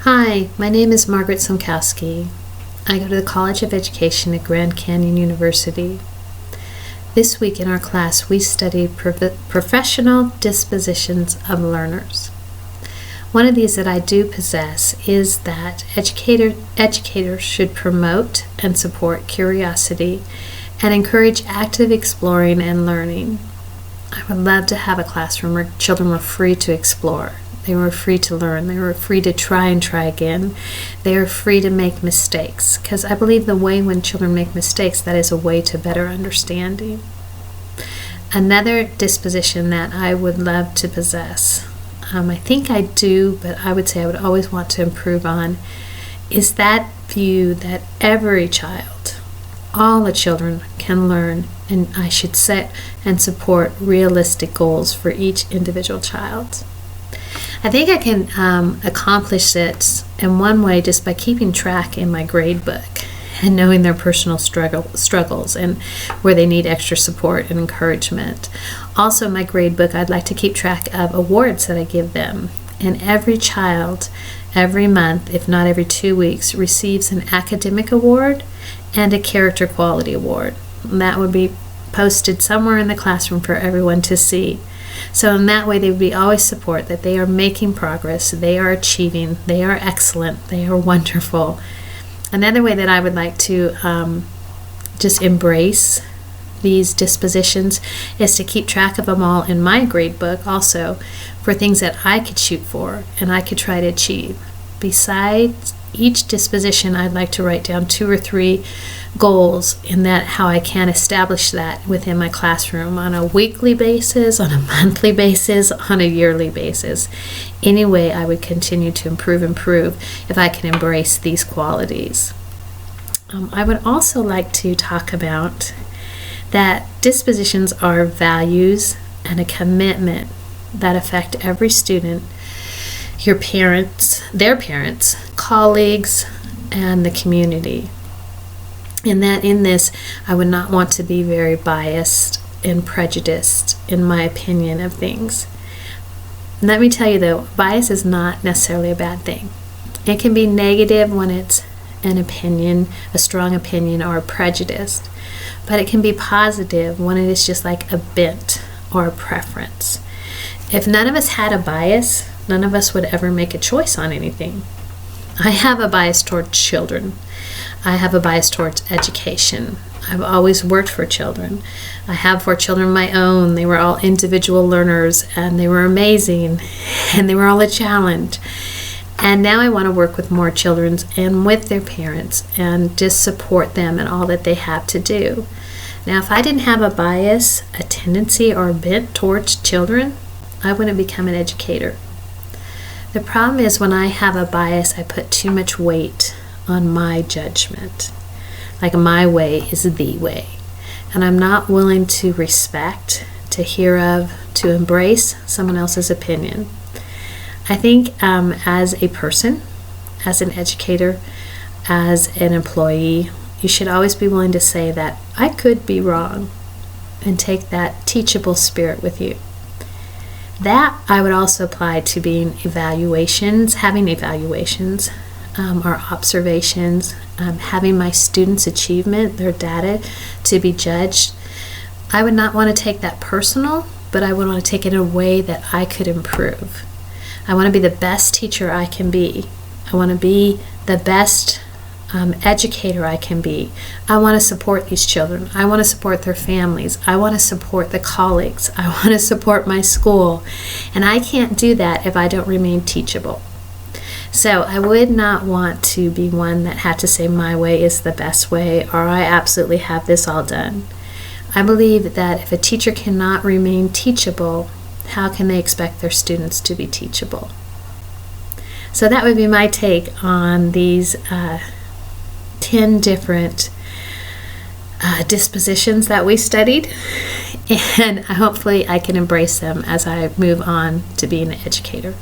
Hi, my name is Margaret Slomkowski. I go to the College of Education at Grand Canyon University. This week in our class, we study professional dispositions of learners. One of these that I do possess is that educators should promote and support curiosity and encourage active exploring and learning. I would love to have a classroom where children were free to explore. They were free to learn. They were free to try and try again. They are free to make mistakes, because I believe the way when children make mistakes, that is a way to better understanding. Another disposition that I would love to possess, I think I do, but I would say I would always want to improve on, is that view that every child, all the children can learn, and I should set and support realistic goals for each individual child. I think I can accomplish it in one way just by keeping track in my grade book and knowing their personal struggles and where they need extra support and encouragement. Also, in my grade book, I'd like to keep track of awards that I give them. And every child, every month, if not every 2 weeks, receives an academic award and a character quality award. And that would be posted somewhere in the classroom for everyone to see. So in that way, they would be always support that they are making progress, they are achieving, they are excellent, they are wonderful. Another way that I would like to just embrace these dispositions is to keep track of them all in my grade book also for things that I could shoot for and I could try to achieve. Besides each disposition, I'd like to write down 2 or 3 goals in that how I can establish that within my classroom on a weekly basis, on a monthly basis, on a yearly basis. Anyway, I would continue to improve if I can embrace these qualities. I would also like to talk about that dispositions are values and a commitment that affect every student, your parents, their parents, colleagues, and the community. And that in this, I would not want to be very biased and prejudiced in my opinion of things. And let me tell you though, bias is not necessarily a bad thing. It can be negative when it's an opinion, a strong opinion, or a prejudice. But it can be positive when it is just like a bent or a preference. If none of us had a bias, none of us would ever make a choice on anything. I have a bias towards children. I have a bias towards education. I've always worked for children. I have 4 children of my own. They were all individual learners, and they were amazing, and they were all a challenge. And now I want to work with more children and with their parents and just support them in all that they have to do. Now, if I didn't have a bias, a tendency, or a bent towards children, I wouldn't become an educator. The problem is when I have a bias, I put too much weight on my judgment. Like my way is the way. And I'm not willing to respect, to hear of, to embrace someone else's opinion. I think as a person, as an educator, as an employee, you should always be willing to say that I could be wrong and take that teachable spirit with you. That I would also apply to having evaluations, or observations, having my students' achievement, their data, to be judged. I would not want to take that personal, but I would want to take it in a way that I could improve. I want to be the best teacher I can be. I want to be the best educator I can be. I want to support these children. I want to support their families. I want to support the colleagues. I want to support my school. And I can't do that if I don't remain teachable. So I would not want to be one that had to say my way is the best way, or I absolutely have this all done. I believe that if a teacher cannot remain teachable, how can they expect their students to be teachable? So that would be my take on these 10 different dispositions that we studied, and hopefully I can embrace them as I move on to being an educator.